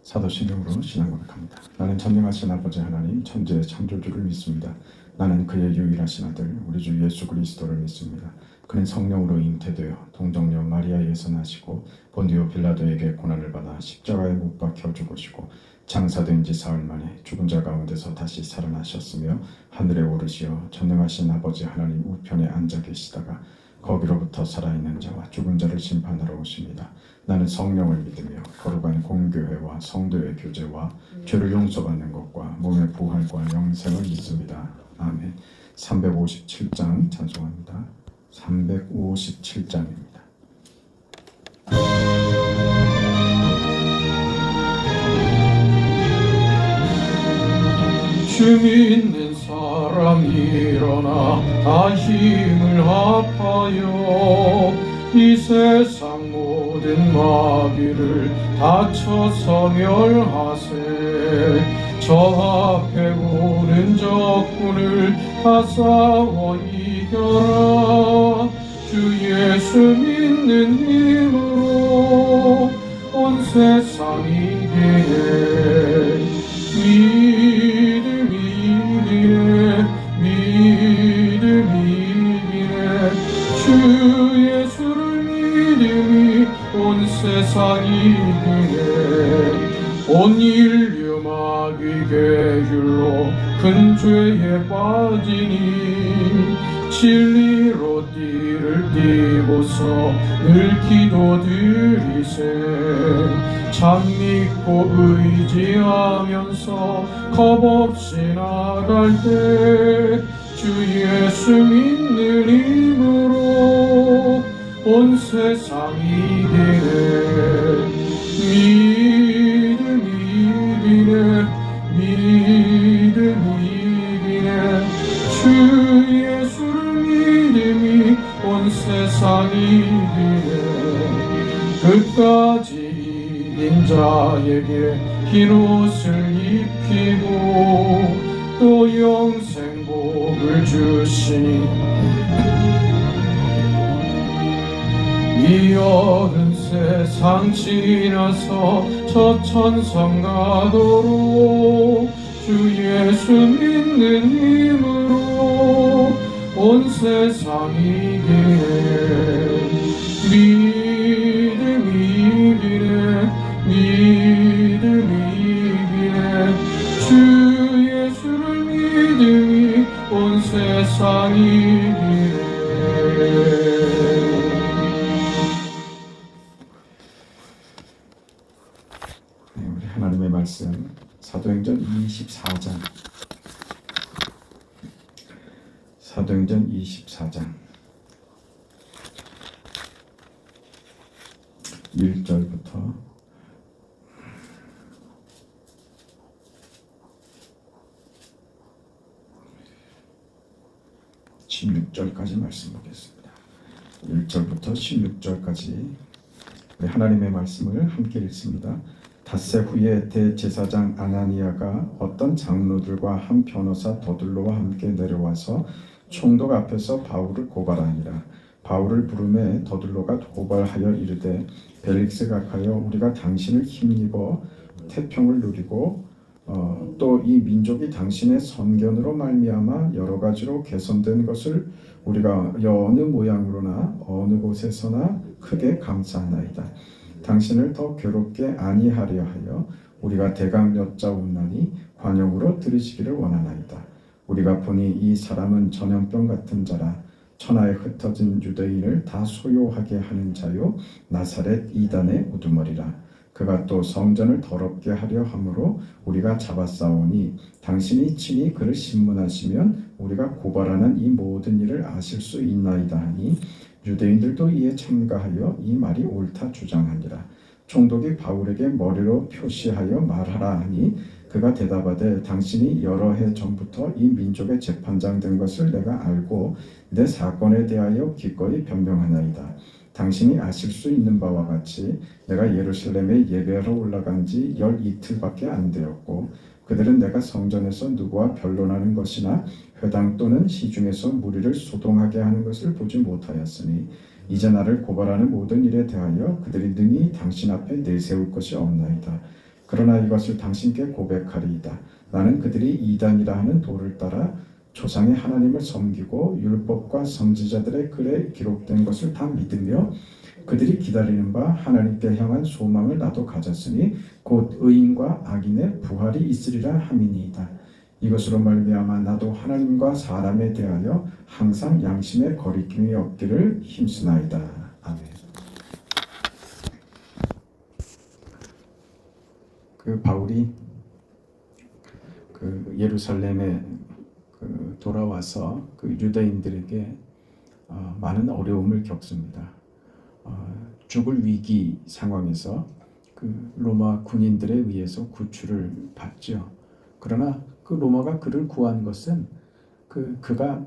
사도신경으로 신앙 고백합니다. 나는 전능하신 아버지 하나님 천지의 창조주를 믿습니다. 나는 그의 유일하신 아들 우리 주 예수 그리스도를 믿습니다. 그는 성령으로 잉태되어 동정녀 마리아에서 나시고 본디오 빌라도에게 고난을 받아 십자가에 못 박혀 죽으시고 장사된 지 사흘 만에 죽은 자 가운데서 다시 살아나셨으며 하늘에 오르시어 전능하신 아버지 하나님 우편에 앉아 계시다가 거기로부터 살아있는 자와 죽은 자를 심판하러 오십니다. 나는 성령을 믿으며 거룩한 공교회와 성도의 교제와 죄를 용서받는 것과 몸의 부활과 영생을 믿습니다. 아멘. 357장 찬송합니다. 357장입니다. 주 믿는 사람 일어나 다 힘을 합하여 이 세상 모든 마귀를 다쳐서 멸하세. 저 앞에 오는 적군을 다 싸워 이겨라. 주 예수 믿는 힘으로 온 세상이 이기네. 믿음이 이기네. 주 예수를 믿음이 온 세상이 이기네. 온 인류 마귀 계율로 큰 죄에 빠지니 진리로 띠를 띠고서 늘 기도드리세. 참 믿고 의지하면서 겁없이 나갈 때 주 예수 믿는 힘으로 온 세상이 이기네. 믿음이 이기네. 주 예수를 믿음이 온 세상이 이기네. 끝까지 이긴 자에게 흰 옷을 입히고 또 영생복을 주시니 이 어른 세상 지나서 저 천성 가도록 주 예수 믿는 힘으로 온 세상이 이기네. 믿음이 이기네. 주 예수를 믿음이 온 세상이 이기네. 우리 하나님의 말씀 사도행전 24장 1절부터 16절까지 말씀 보겠습니다. 1절부터 16절까지 하나님의 말씀을 함께 읽습니다. 닷새 후에 대제사장 아나니아가 어떤 장로들과 한 변호사 더둘로와 함께 내려와서 총독 앞에서 바울을 고발하니라. 바울을 부르매 더둘로가 고발하여 이르되 벨릭스 각하여 우리가 당신을 힘입어 태평을 누리고 또 이 민족이 당신의 선견으로 말미암아 여러 가지로 개선된 것을 우리가 여느 모양으로나 어느 곳에서나 크게 감사하나이다. 당신을 더 괴롭게 아니하려 하여 우리가 대강 여짜옵나니 관용으로 들으시기를 원하나이다. 우리가 보니 이 사람은 전염병 같은 자라. 천하에 흩어진 유대인을 다 소요하게 하는 자요 나사렛 이단의 우두머리라. 그가 또 성전을 더럽게 하려 함으로 우리가 잡아싸우니 당신이 친히 그를 신문하시면 우리가 고발하는 이 모든 일을 아실 수 있나이다 하니 유대인들도 이에 참가하여 이 말이 옳다 주장하니라. 총독이 바울에게 머리로 표시하여 말하라 하니 그가 대답하되 당신이 여러 해 전부터 이 민족의 재판장 된 것을 내가 알고 내 사건에 대하여 기꺼이 변명하나이다. 당신이 아실 수 있는 바와 같이 내가 예루살렘에 예배하러 올라간 지 12이틀밖에 안 되었고 그들은 내가 성전에서 누구와 변론하는 것이나 회당 또는 시중에서 무리를 소동하게 하는 것을 보지 못하였으니 이제 나를 고발하는 모든 일에 대하여 그들이 능히 당신 앞에 내세울 것이 없나이다. 그러나 이것을 당신께 고백하리이다. 나는 그들이 이단이라 하는 도를 따라 조상의 하나님을 섬기고 율법과 선지자들의 글에 기록된 것을 다 믿으며 그들이 기다리는 바 하나님께 향한 소망을 나도 가졌으니 곧 의인과 악인의 부활이 있으리라 함이니이다. 이것으로 말미암아 나도 하나님과 사람에 대하여 항상 양심의 거리낌이 없기를 힘쓰나이다. 아멘. 바울이 예루살렘에 돌아와서 유대인들에게 많은 어려움을 겪습니다. 죽을 위기 상황에서 로마 군인들에 의해서 구출을 받죠. 그러나 로마가 그를 구한 것은 그가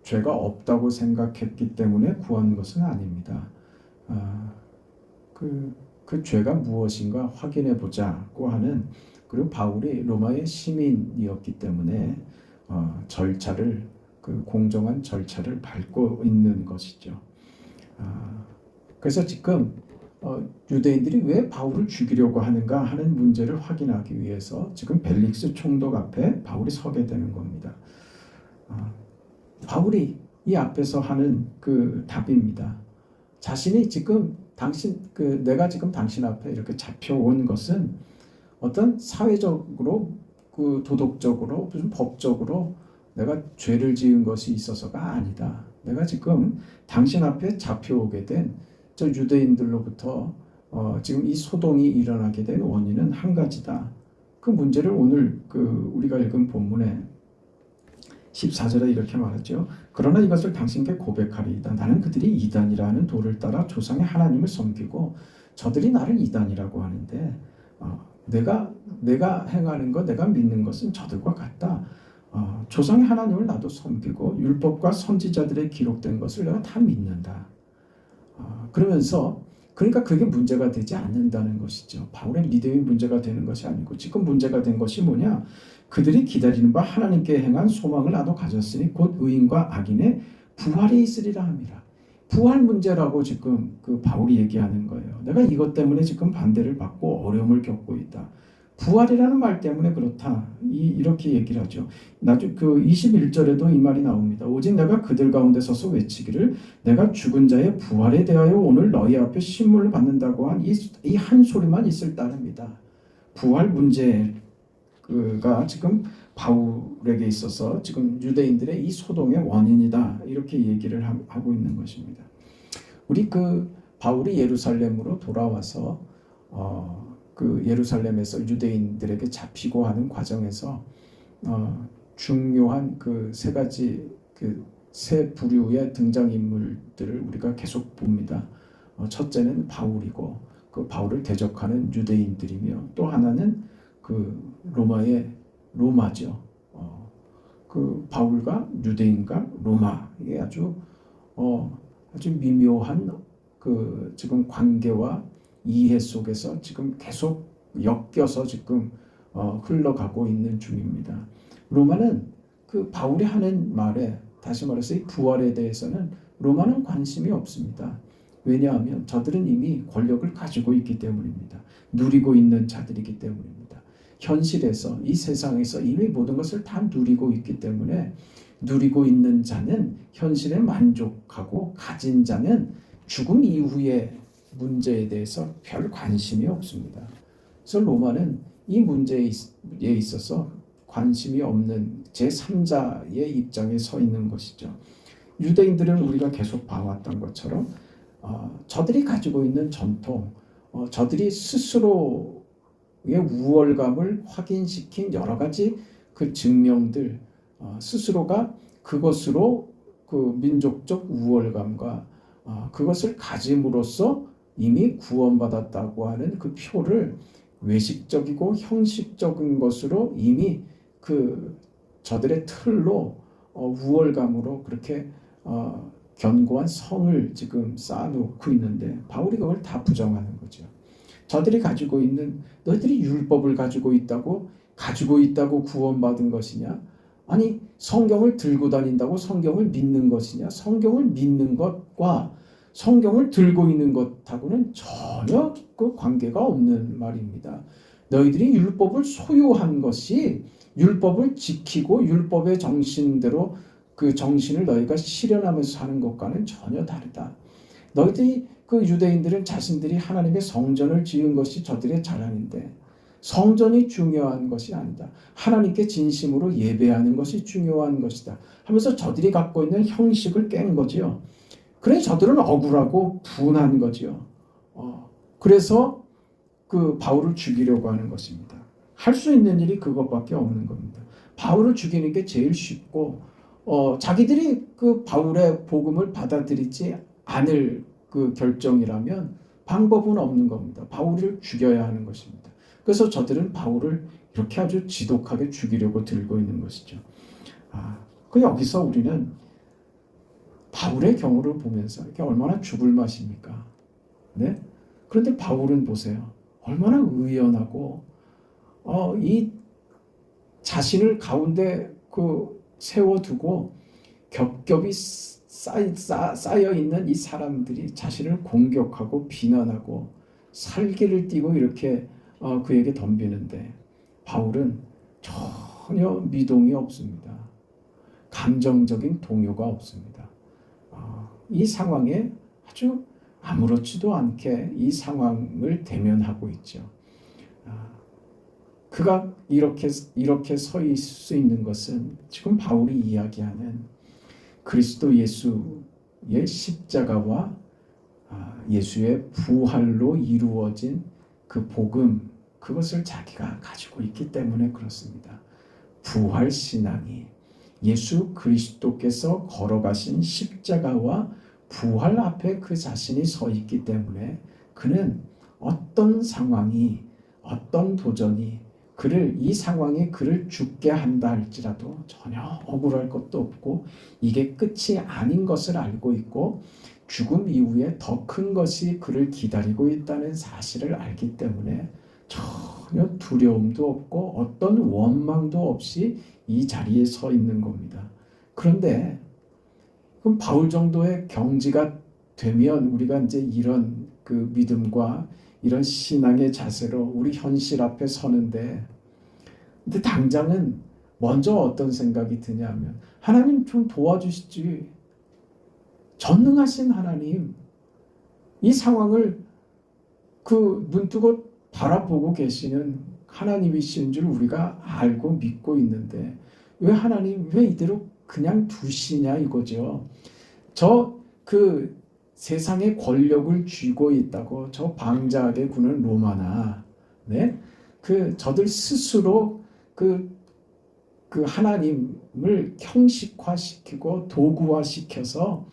죄가 없다고 생각했기 때문에 구한 것은 아닙니다. 그 죄가 무엇인가 확인해 보자고 하는, 그리고 바울이 로마의 시민이었기 때문에 절차를, 공정한 절차를 밟고 있는 것이죠. 그래서 지금 유대인들이 왜 바울을 죽이려고 하는가 하는 문제를 확인하기 위해서 지금 벨릭스 총독 앞에 바울이 서게 되는 겁니다. 바울이 이 앞에서 하는 답입니다. 자신이 지금 내가 지금 당신 앞에 이렇게 잡혀온 것은 어떤 사회적으로 도덕적으로 무슨 법적으로 내가 죄를 지은 것이 있어서가 아니다. 내가 지금 당신 앞에 잡혀오게 된 저 유대인들로부터 지금 이 소동이 일어나게 된 원인은 한 가지다. 그 문제를 오늘 우리가 읽은 본문에 14절에 이렇게 말하죠. 그러나 이것을 당신께 고백하리이다. 나는 그들이 이단이라는 도를 따라 조상의 하나님을 섬기고 저들이 나를 이단이라고 하는데 내가 행하는 것, 내가 믿는 것은 저들과 같다. 조상의 하나님을 나도 섬기고 율법과 선지자들의 기록된 것을 내가 다 믿는다. 그러니까 그게 문제가 되지 않는다는 것이죠. 바울의 믿음이 문제가 되는 것이 아니고 지금 문제가 된 것이 뭐냐? 그들이 기다리는 바 하나님께 행한 소망을 나도 가졌으니 곧 의인과 악인의 부활이 있으리라 함이라. 부활 문제라고 지금 바울이 얘기하는 거예요. 내가 이것 때문에 지금 반대를 받고 어려움을 겪고 있다. 부활이라는 말 때문에 그렇다. 이렇게 얘기를 하죠. 나중 21절에도 이 말이 나옵니다. 오직 내가 그들 가운데 서서 외치기를 내가 죽은 자의 부활에 대하여 오늘 너희 앞에 신문을 받는다고 한 이 한 소리만 있을 따름이다. 부활 문제가 지금 바울에게 있어서 지금 유대인들의 이 소동의 원인이다. 이렇게 얘기를 하고 있는 것입니다. 우리 바울이 예루살렘으로 돌아와서 예루살렘에서 유대인들에게 잡히고 하는 과정에서 중요한 세 가지 세 부류의 등장인물들을 우리가 계속 봅니다. 첫째는 바울이고 바울을 대적하는 유대인들이며 또 하나는 로마의 로마죠. 바울과 유대인과 로마, 이게 아주 미묘한 지금 관계와 이해 속에서 지금 계속 엮여서 지금 흘러가고 있는 중입니다. 로마는 바울이 하는 말에, 다시 말해서 이 부활에 대해서는 로마는 관심이 없습니다. 왜냐하면 저들은 이미 권력을 가지고 있기 때문입니다. 누리고 있는 자들이기 때문입니다. 현실에서, 이 세상에서 이미 모든 것을 다 누리고 있기 때문에 누리고 있는 자는 현실에 만족하고 가진 자는 죽음 이후의 문제에 대해서 별 관심이 없습니다. 그래서 로마는 이 문제에 있어서 관심이 없는 제3자의 입장에 서 있는 것이죠. 유대인들은 우리가 계속 봐왔던 것처럼 저들이 가지고 있는 전통, 저들이 스스로의 우월감을 확인시킨 여러 가지 증명들, 스스로가 그것으로 민족적 우월감과 그것을 가짐으로써 이미 구원받았다고 하는 표를 외식적이고 형식적인 것으로 이미 저들의 틀로 우월감으로 그렇게 견고한 성을 지금 쌓아놓고 있는데 바울이 그걸 다 부정하는 거죠. 저들이 가지고 있는, 너희들이 율법을 가지고 있다고 구원받은 것이냐? 아니 성경을 들고 다닌다고 성경을 믿는 것이냐? 성경을 믿는 것과 성경을 들고 있는 것하고는 전혀 그 관계가 없는 말입니다. 너희들이 율법을 소유한 것이 율법을 지키고 율법의 정신대로 그 정신을 너희가 실현하면서 사는 것과는 전혀 다르다. 너희들이 그 유대인들은 자신들이 하나님의 성전을 지은 것이 저들의 자랑인데 성전이 중요한 것이 아니다. 하나님께 진심으로 예배하는 것이 중요한 것이다. 하면서 저들이 갖고 있는 형식을 깬 거지요. 그래 저들은 억울하고 분한 거지요. 그래서 그 바울을 죽이려고 하는 것입니다. 할 수 있는 일이 그것밖에 없는 겁니다. 바울을 죽이는 게 제일 쉽고 자기들이 그 바울의 복음을 받아들이지 않을 그 결정이라면 방법은 없는 겁니다. 바울을 죽여야 하는 것입니다. 그래서 저들은 바울을 이렇게 아주 지독하게 죽이려고 들고 있는 것이죠. 그 여기서 우리는 바울의 경우를 보면서 이게 얼마나 죽을 맛입니까? 네? 그런데 바울은 보세요. 얼마나 의연하고 이 자신을 가운데 그 세워두고 겹겹이 쌓여 있는 이 사람들이 자신을 공격하고 비난하고 살기를 띠고 이렇게 그에게 덤비는데 바울은 전혀 미동이 없습니다. 감정적인 동요가 없습니다. 이 상황에 아주 아무렇지도 않게 이 상황을 대면하고 있죠. 그가 이렇게 서 있을 수 있는 것은 지금 바울이 이야기하는 그리스도 예수의 십자가와 예수의 부활로 이루어진 그 복음, 그것을 자기가 가지고 있기 때문에 그렇습니다. 부활 신앙이 예수 그리스도께서 걸어가신 십자가와 부활 앞에 그 자신이 서 있기 때문에 그는 어떤 상황이, 어떤 도전이 이 상황이 그를 죽게 한다 할지라도 전혀 억울할 것도 없고 이게 끝이 아닌 것을 알고 있고 죽음 이후에 더 큰 것이 그를 기다리고 있다는 사실을 알기 때문에 전혀 두려움도 없고 어떤 원망도 없이 이 자리에 서 있는 겁니다. 그런데 그럼 바울 정도의 경지가 되면 우리가 이제 이런 그 믿음과 이런 신앙의 자세로 우리 현실 앞에 서는데, 근데 당장은 먼저 어떤 생각이 드냐면 하나님 좀 도와주시지. 전능하신 하나님, 이 상황을 그 눈뜨고 바라보고 계시는 하나님이신 줄 우리가 알고 믿고 있는데 왜 하나님 왜 이대로 그냥 두시냐 이거죠. 그 세상의 권력을 쥐고 있다고 저 방자하게 구는 로마나, 네? 그 저들 스스로 그 하나님을 형식화시키고 도구화시켜서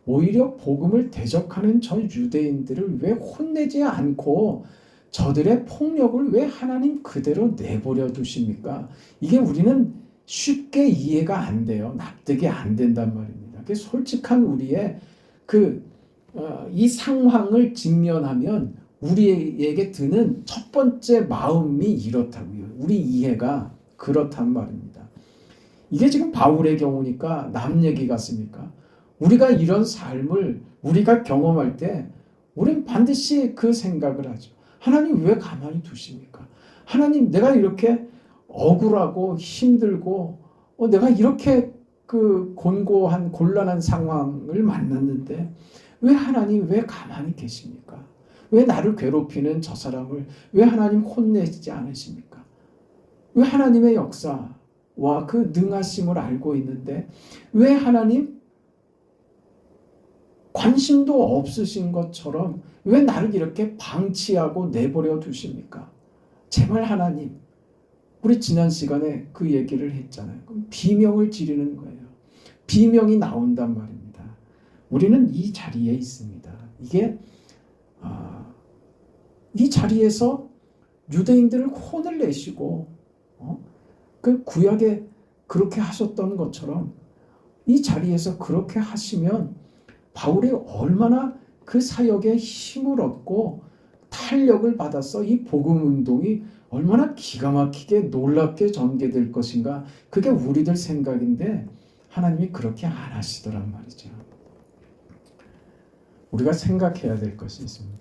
오히려 복음을 대적하는 저 유대인들을 왜 혼내지 않고 저들의 폭력을 왜 하나님 그대로 내버려 두십니까? 이게 우리는 쉽게 이해가 안 돼요. 납득이 안 된단 말입니다. 솔직한 우리의 이 상황을 직면하면 우리에게 드는 첫 번째 마음이 이렇다고요. 우리 이해가 그렇단 말입니다. 이게 지금 바울의 경우니까 남 얘기 같습니까? 우리가 이런 삶을 우리가 경험할 때 우린 반드시 그 생각을 하죠. 하나님 왜 가만히 두십니까? 하나님 내가 이렇게 억울하고 힘들고 내가 이렇게 그 곤고한 곤란한 상황을 만났는데 왜 하나님 왜 가만히 계십니까? 왜 나를 괴롭히는 저 사람을 왜 하나님 혼내지 않으십니까? 왜 하나님의 역사와 그 능하심을 알고 있는데 왜 하나님 관심도 없으신 것처럼 왜 나를 이렇게 방치하고 내버려 두십니까? 제발 하나님, 우리 지난 시간에 그 얘기를 했잖아요. 그럼 비명을 지르는 거예요. 비명이 나온단 말입니다. 우리는 이 자리에 있습니다. 이게 이 자리에서 유대인들을 혼을 내시고 그 구약에 그렇게 하셨던 것처럼 이 자리에서 그렇게 하시면 바울이 얼마나 그 사역에 힘을 얻고 탄력을 받아서 이 복음 운동이 얼마나 기가 막히게 놀랍게 전개될 것인가. 그게 우리들 생각인데 하나님이 그렇게 안 하시더란 말이죠. 우리가 생각해야 될 것이 있습니다.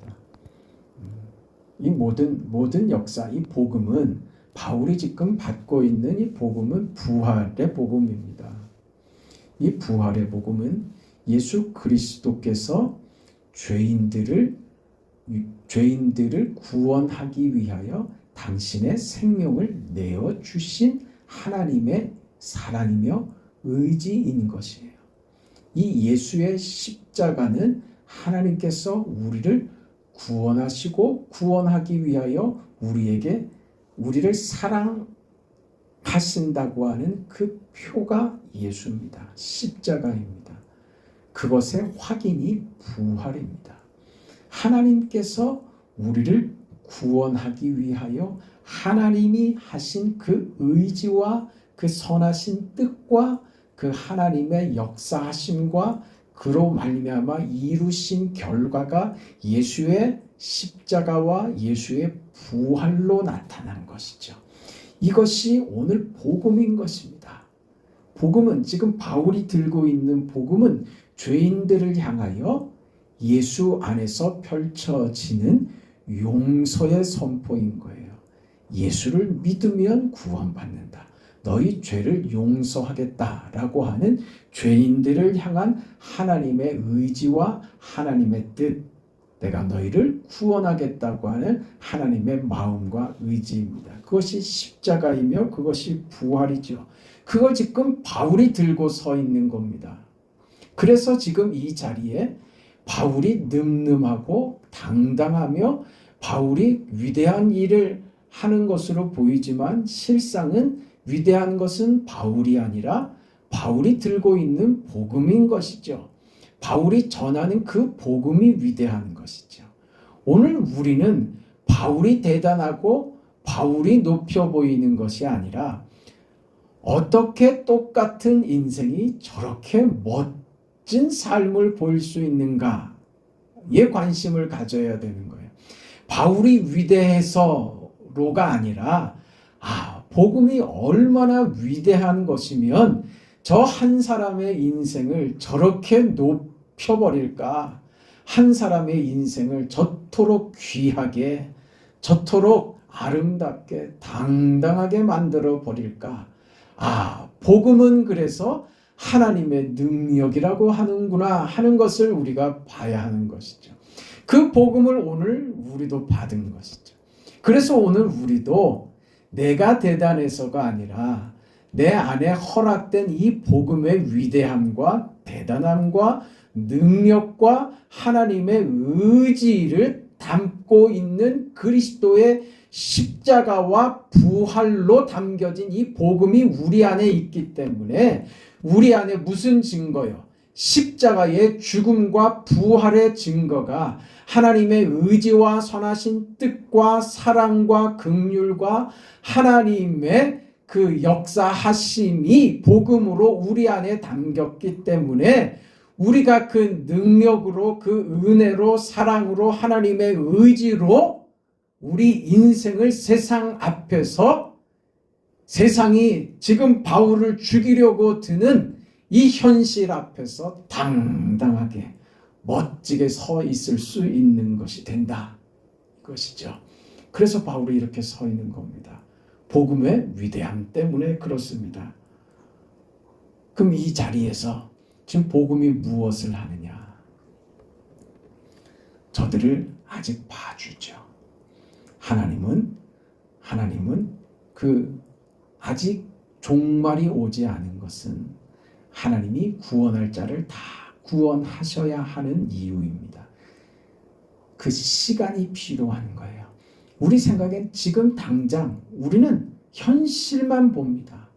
이 모든 역사, 이 복음은 바울이 지금 받고 있는 이 복음은 부활의 복음입니다. 이 부활의 복음은 예수 그리스도께서 죄인들을 구원하기 위하여 당신의 생명을 내어 주신 하나님의 사랑이며 의지인 것이에요. 이 예수의 십자가는 하나님께서 우리를 구원하시고 구원하기 위하여 우리를 사랑하신다고 하는 그 표가 예수입니다. 십자가입니다. 그것의 확인이 부활입니다. 하나님께서 우리를 구원하기 위하여 하나님이 하신 그 의지와 그 선하신 뜻과 그 하나님의 역사하심과 그로 말미암아 이루신 결과가 예수의 십자가와 예수의 부활로 나타난 것이죠. 이것이 오늘 복음인 것입니다. 복음은 지금 바울이 들고 있는 복음은 죄인들을 향하여 예수 안에서 펼쳐지는 용서의 선포인 거예요. 예수를 믿으면 구원받는다. 너희 죄를 용서하겠다라고 하는 죄인들을 향한 하나님의 의지와 하나님의 뜻, 내가 너희를 구원하겠다고 하는 하나님의 마음과 의지입니다. 그것이 십자가이며 그것이 부활이죠. 그걸 지금 바울이 들고 서 있는 겁니다. 그래서 지금 이 자리에 바울이 늠름하고 당당하며 바울이 위대한 일을 하는 것으로 보이지만 실상은 위대한 것은 바울이 아니라 바울이 들고 있는 복음인 것이죠. 바울이 전하는 그 복음이 위대한 것이죠. 오늘 우리는 바울이 대단하고 바울이 높여 보이는 것이 아니라 어떻게 똑같은 인생이 저렇게 멋진 삶을 보일 수 있는가에 관심을 가져야 되는 거예요. 바울이 위대해서로가 아니라 복음이 얼마나 위대한 것이면 저 한 사람의 인생을 저렇게 높여버릴까? 한 사람의 인생을 저토록 귀하게, 저토록 아름답게, 당당하게 만들어 버릴까? 복음은 그래서 하나님의 능력이라고 하는구나 하는 것을 우리가 봐야 하는 것이죠. 그 복음을 오늘 우리도 받은 것이죠. 그래서 오늘 우리도 내가 대단해서가 아니라 내 안에 허락된 이 복음의 위대함과 대단함과 능력과 하나님의 의지를 담고 있는 그리스도의 십자가와 부활로 담겨진 이 복음이 우리 안에 있기 때문에 우리 안에 무슨 증거요? 십자가의 죽음과 부활의 증거가 하나님의 의지와 선하신 뜻과 사랑과 긍휼과 하나님의 그 역사하심이 복음으로 우리 안에 담겼기 때문에 우리가 그 능력으로 그 은혜로 사랑으로 하나님의 의지로 우리 인생을 세상 앞에서 세상이 지금 바울을 죽이려고 드는 이 현실 앞에서 당당하게 멋지게 서 있을 수 있는 것이 된다. 이것이죠. 그래서 바울이 이렇게 서 있는 겁니다. 복음의 위대함 때문에 그렇습니다. 그럼 이 자리에서 지금 복음이 무엇을 하느냐? 저들을 아직 봐주죠. 하나님은 그 아직 종말이 오지 않은 것은 하나님이 구원할 자를 다 구원하셔야 하는 이유입니다. 그 시간이 필요한 거예요. 우리 생각엔 지금 당장 우리는 현실만 봅니다.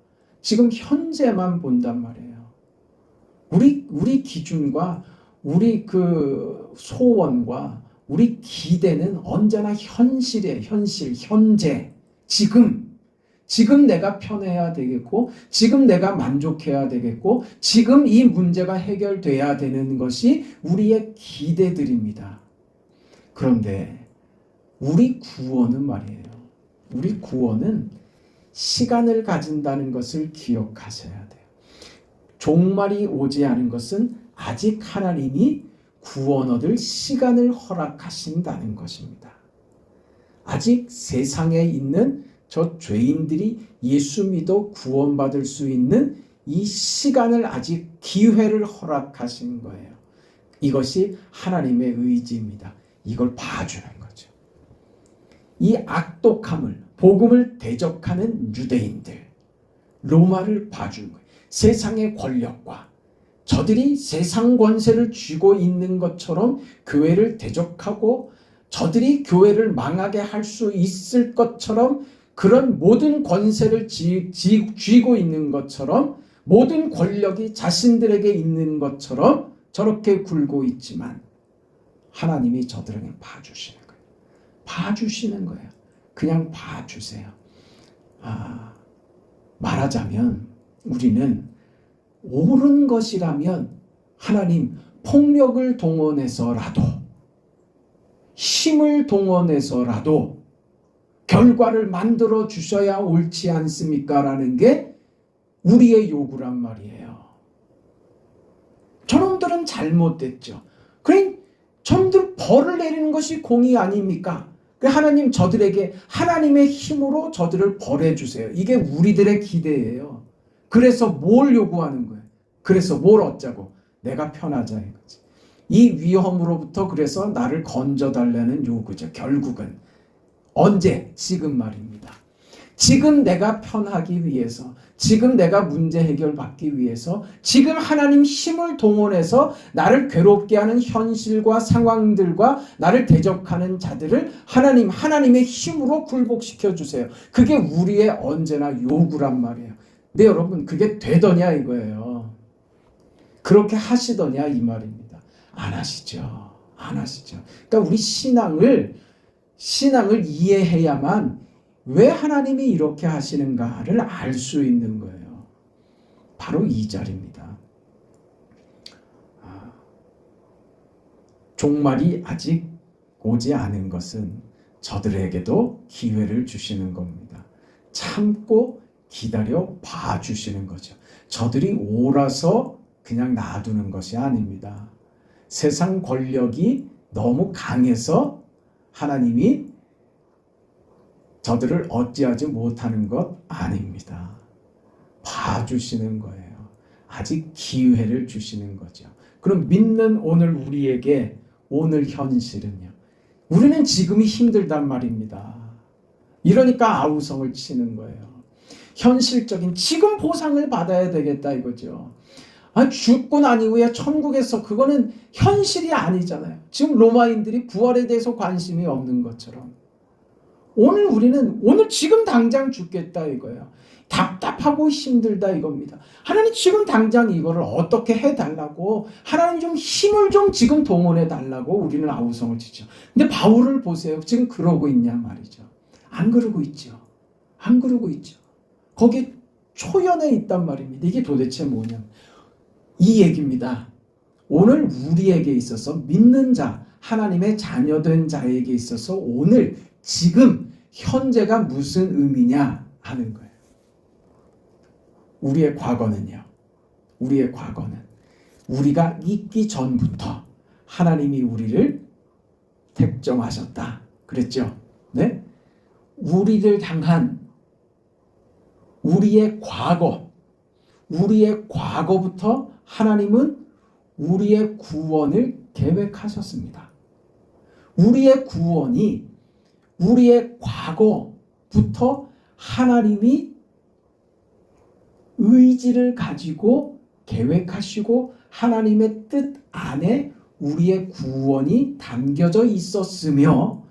지금 현재만 본단 말이에요. 우리 기준과 우리 그 소원과 우리 기대는 언제나 현실이에요. 현재, 지금 내가 편해야 되겠고, 지금 내가 만족해야 되겠고, 지금 이 문제가 해결돼야 되는 것이 우리의 기대들입니다. 그런데 우리 구원은 말이에요. 우리 구원은 시간을 가진다는 것을 기억하셔야 돼요. 종말이 오지 않은 것은 아직 하나님이 구원 얻을 시간을 허락하신다는 것입니다. 아직 세상에 있는 저 죄인들이 예수 믿어 구원받을 수 있는 이 시간을 아직 기회를 허락하신 거예요. 이것이 하나님의 의지입니다. 이걸 봐주는 거죠. 이 악독함을, 복음을 대적하는 유대인들, 로마를 봐준 거예요. 세상의 권력과 저들이 세상 권세를 쥐고 있는 것처럼 교회를 대적하고 저들이 교회를 망하게 할 수 있을 것처럼 그런 모든 권세를 쥐고 있는 것처럼 모든 권력이 자신들에게 있는 것처럼 저렇게 굴고 있지만 하나님이 저들에게 봐주시는 거예요. 봐주시는 거예요. 그냥 봐주세요. 말하자면 우리는 옳은 것이라면 하나님 폭력을 동원해서라도 힘을 동원해서라도 결과를 만들어 주셔야 옳지 않습니까? 라는 게 우리의 요구란 말이에요. 저놈들은 잘못됐죠. 그러니 저놈들 벌을 내리는 것이 공의 아닙니까? 하나님 저들에게 하나님의 힘으로 저들을 벌해 주세요. 이게 우리들의 기대예요. 그래서 뭘 요구하는 거예요? 그래서 뭘 얻자고? 내가 편하자 이거지. 이 위험으로부터 그래서 나를 건져달라는 요구죠. 결국은 언제? 지금 말입니다. 지금 내가 편하기 위해서, 지금 내가 문제 해결받기 위해서, 지금 하나님 힘을 동원해서 나를 괴롭게 하는 현실과 상황들과 나를 대적하는 자들을 하나님의 힘으로 굴복시켜 주세요. 그게 우리의 언제나 요구란 말이에요. 근데 여러분 그게 되더냐 이거예요. 그렇게 하시더냐 이 말입니다. 안 하시죠. 안 하시죠. 그러니까 우리 신앙을 이해해야만 왜 하나님이 이렇게 하시는가를 알 수 있는 거예요. 바로 이 자리입니다. 종말이 아직 오지 않은 것은 저들에게도 기회를 주시는 겁니다. 참고 기다려 봐주시는 거죠. 저들이 옳아서 그냥 놔두는 것이 아닙니다. 세상 권력이 너무 강해서 하나님이 저들을 어찌하지 못하는 것 아닙니다. 봐주시는 거예요. 아직 기회를 주시는 거죠. 그럼 믿는 오늘 우리에게 오늘 현실은요. 우리는 지금이 힘들단 말입니다. 이러니까 아우성을 치는 거예요. 현실적인 지금 보상을 받아야 되겠다 이거죠. 죽고 난 이후에 천국에서 그거는 현실이 아니잖아요. 지금 로마인들이 부활에 대해서 관심이 없는 것처럼 오늘 우리는 오늘 지금 당장 죽겠다 이거예요. 답답하고 힘들다 이겁니다. 하나님 지금 당장 이거를 어떻게 해달라고 하나님 좀 힘을 좀 지금 동원해 달라고 우리는 아우성을 치죠. 근데 바울을 보세요. 지금 그러고 있냐 말이죠. 안 그러고 있죠. 안 그러고 있죠. 거기 초연에 있단 말입니다. 이게 도대체 뭐냐. 이 얘기입니다. 오늘 우리에게 있어서 믿는 자, 하나님의 자녀된 자에게 있어서 오늘 지금 현재가 무슨 의미냐 하는 거예요. 우리의 과거는요. 우리의 과거는 우리가 있기 전부터 하나님이 우리를 택정하셨다. 그랬죠? 네? 우리를 향한 우리의 과거부터 하나님은 우리의 구원을 계획하셨습니다. 우리의 구원이 우리의 과거부터 하나님이 의지를 가지고 계획하시고 하나님의 뜻 안에 우리의 구원이 담겨져 있었으며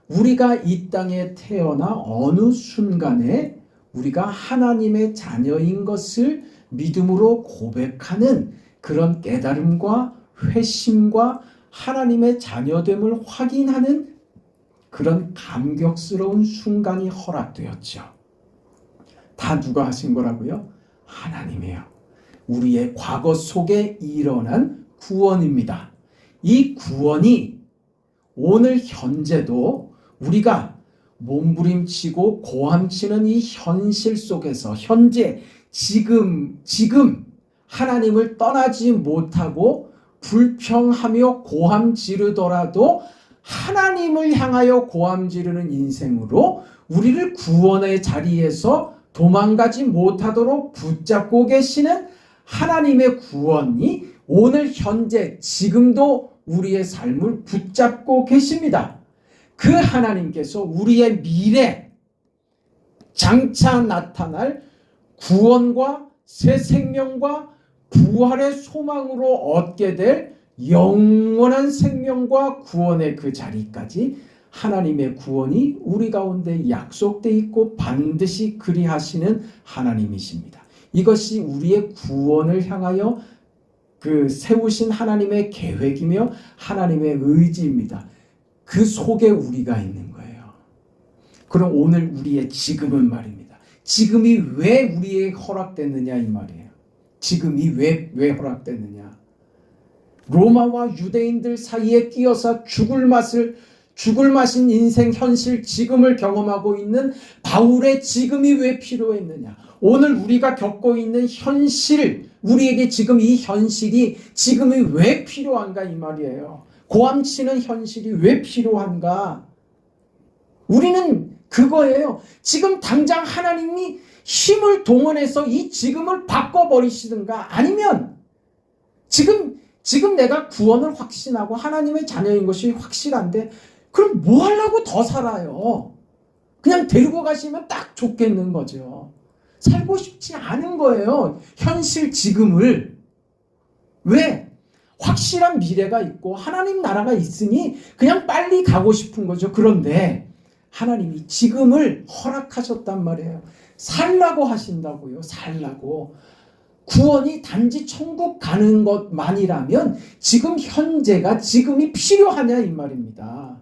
우리가 이 땅에 태어나 어느 순간에 우리가 하나님의 자녀인 것을 믿음으로 고백하는 그런 깨달음과 회심과 하나님의 자녀됨을 확인하는 그런 감격스러운 순간이 허락되었죠. 다 누가 하신 거라고요? 하나님이에요. 우리의 과거 속에 일어난 구원입니다. 이 구원이 오늘 현재도 우리가 몸부림치고 고함치는 이 현실 속에서 현재 지금 하나님을 떠나지 못하고 불평하며 고함 지르더라도 하나님을 향하여 고함 지르는 인생으로 우리를 구원의 자리에서 도망가지 못하도록 붙잡고 계시는 하나님의 구원이 오늘 현재 지금도 우리의 삶을 붙잡고 계십니다. 그 하나님께서 우리의 미래 장차 나타날 구원과 새 생명과 부활의 소망으로 얻게 될 영원한 생명과 구원의 그 자리까지 하나님의 구원이 우리 가운데 약속되어 있고 반드시 그리하시는 하나님이십니다. 이것이 우리의 구원을 향하여 그 세우신 하나님의 계획이며 하나님의 의지입니다. 그 속에 우리가 있는 거예요. 그럼 오늘 우리의 지금은 말입니다. 지금이 왜 우리에게 허락됐느냐 이 말이에요. 지금이 왜 허락됐느냐. 로마와 유대인들 사이에 끼어서 죽을 맛인 인생 현실 지금을 경험하고 있는 바울의 지금이 왜 필요했느냐. 오늘 우리가 겪고 있는 현실, 우리에게 지금 이 현실이 지금이 왜 필요한가 이 말이에요. 고함치는 현실이 왜 필요한가. 우리는 그거예요. 지금 당장 하나님이 힘을 동원해서 이 지금을 바꿔버리시든가 아니면 지금 내가 구원을 확신하고 하나님의 자녀인 것이 확실한데 그럼 뭐 하려고 더 살아요? 그냥 데리고 가시면 딱 좋겠는 거죠. 살고 싶지 않은 거예요. 현실 지금을. 왜? 확실한 미래가 있고 하나님 나라가 있으니 그냥 빨리 가고 싶은 거죠. 그런데 하나님이 지금을 허락하셨단 말이에요. 살라고 하신다고요. 살라고. 구원이 단지 천국 가는 것만이라면 지금 현재가 지금이 필요하냐 이 말입니다.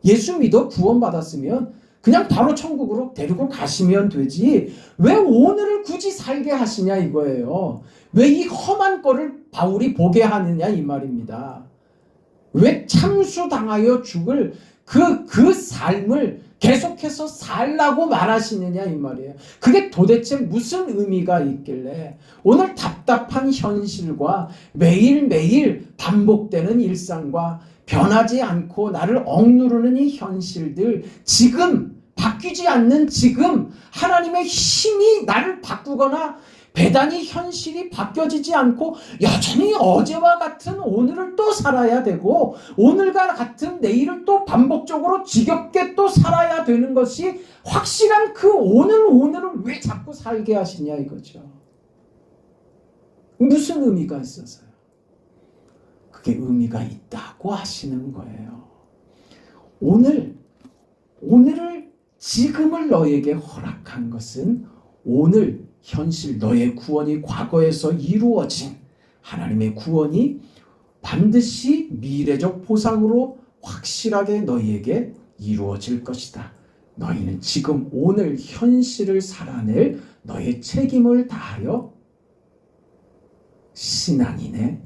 예수 믿어 구원받았으면 그냥 바로 천국으로 데리고 가시면 되지 왜 오늘을 굳이 살게 하시냐 이거예요. 왜 이 험한 거를 바울이 보게 하느냐 이 말입니다. 왜 참수당하여 죽을 그 삶을 계속해서 살라고 말하시느냐 이 말이에요. 그게 도대체 무슨 의미가 있길래 오늘 답답한 현실과 매일매일 반복되는 일상과 변하지 않고 나를 억누르는 이 현실들, 지금 바뀌지 않는 지금 하나님의 힘이 나를 바꾸거나 배단이 현실이 바뀌어지지 않고 여전히 어제와 같은 오늘을 또 살아야 되고 오늘과 같은 내일을 또 반복적으로 지겹게 또 살아야 되는 것이 확실한 그 오늘을 왜 자꾸 살게 하시냐 이거죠. 무슨 의미가 있어서요? 그게 의미가 있다고 하시는 거예요. 오늘을 지금을 너에게 허락한 것은 오늘 현실 너의 구원이 과거에서 이루어진 하나님의 구원이 반드시 미래적 보상으로 확실하게 너희에게 이루어질 것이다. 너희는 지금 오늘 현실을 살아낼 너의 책임을 다하여 신앙인의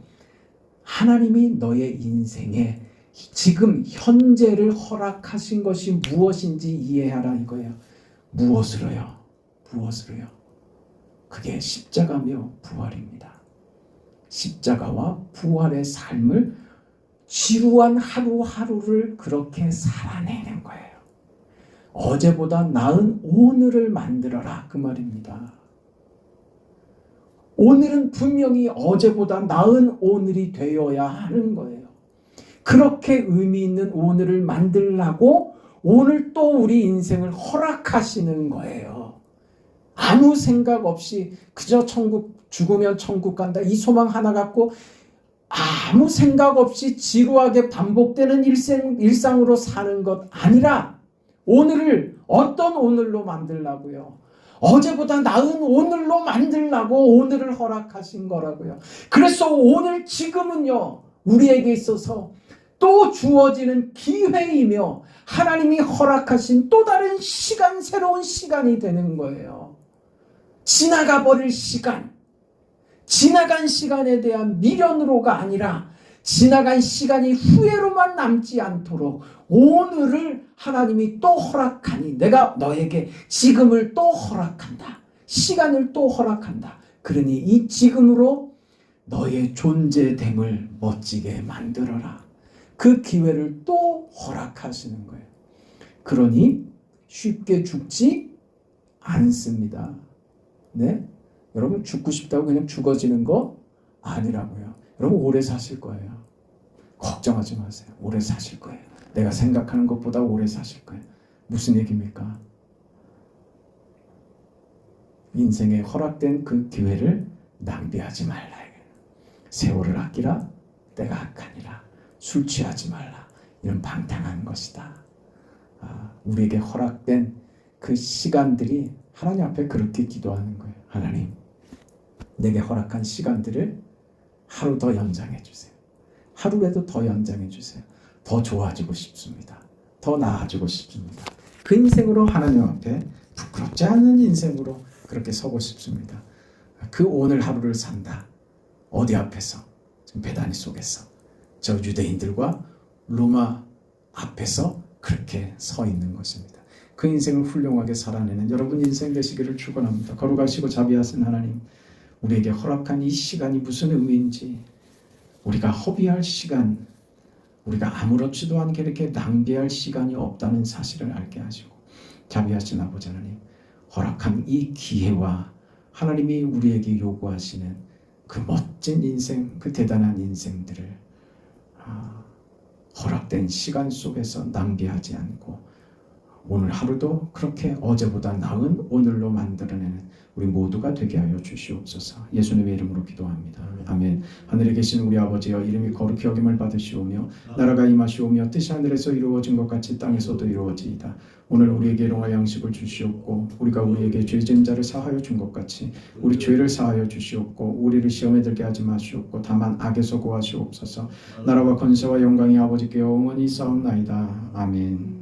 하나님이 너의 인생에 지금 현재를 허락하신 것이 무엇인지 이해하라 이거예요. 무엇으로요? 그게 십자가며 부활입니다. 십자가와 부활의 삶을 지루한 하루하루를 그렇게 살아내는 거예요. 어제보다 나은 오늘을 만들어라 그 말입니다. 오늘은 분명히 어제보다 나은 오늘이 되어야 하는 거예요. 그렇게 의미 있는 오늘을 만들라고 오늘 또 우리 인생을 허락하시는 거예요. 아무 생각 없이 그저 죽으면 천국 간다 이 소망 하나 갖고 아무 생각 없이 지루하게 반복되는 일상으로 사는 것 아니라 오늘을 어떤 오늘로 만들라고요? 어제보다 나은 오늘로 만들라고 오늘을 허락하신 거라고요. 그래서 오늘 지금은요 우리에게 있어서 또 주어지는 기회이며 하나님이 허락하신 또 다른 시간, 새로운 시간이 되는 거예요. 지나가 버릴 시간, 지나간 시간에 대한 미련으로가 아니라 지나간 시간이 후회로만 남지 않도록 오늘을 하나님이 또 허락하니 내가 너에게 지금을 또 허락한다. 시간을 또 허락한다. 그러니 이 지금으로 너의 존재됨을 멋지게 만들어라. 그 기회를 또 허락하시는 거예요. 그러니 쉽게 죽지 않습니다. 네? 여러분 죽고 싶다고 그냥 죽어지는 거 아니라고요. 여러분 오래 사실 거예요. 걱정하지 마세요. 오래 사실 거예요. 내가 생각하는 것보다 오래 사실 거예요. 무슨 얘기입니까? 인생에 허락된 그 기회를 낭비하지 말라. 세월을 아끼라. 때가 악하니라. 술 취하지 말라. 이런 방탕한 것이다. 우리에게 허락된 그 시간들이 하나님 앞에 그렇게 기도하는 거예요. 하나님, 내게 허락한 시간들을 하루 더 연장해 주세요. 하루라도 더 연장해 주세요. 더 좋아지고 싶습니다. 더 나아지고 싶습니다. 그 인생으로 하나님 앞에 부끄럽지 않은 인생으로 그렇게 서고 싶습니다. 그 오늘 하루를 산다. 어디 앞에서? 지금 베다니 속에서 저 유대인들과 로마 앞에서 그렇게 서 있는 것입니다. 그 인생을 훌륭하게 살아내는 여러분 인생 되시기를 축원합니다. 거룩하시고 자비하신 하나님, 우리에게 허락한 이 시간이 무슨 의미인지, 우리가 허비할 시간, 우리가 아무렇지도 않게 이렇게 낭비할 시간이 없다는 사실을 알게 하시고, 자비하신 아버지 하나님, 허락한 이 기회와 하나님이 우리에게 요구하시는 그 멋진 인생, 그 대단한 인생들을 허락된 시간 속에서 낭비하지 않고 오늘 하루도 그렇게 어제보다 나은 오늘로 만들어내는 우리 모두가 되게 하여 주시옵소서. 예수님의 이름으로 기도합니다. 아멘. 하늘에 계신 우리 아버지여, 이름이 거룩히 여김을 받으시오며 나라가 임하시오며 뜻이 하늘에서 이루어진 것 같이 땅에서도 이루어지이다. 오늘 우리에게 일용할 양식을 주시옵고 우리가 우리에게 죄진 자를 사하여 준 것 같이 우리 죄를 사하여 주시옵고 우리를 시험에 들게 하지 마시옵고 다만 악에서 구하시옵소서. 나라와 권세와 영광이 아버지께 영원히 있사옵나이다. 아멘.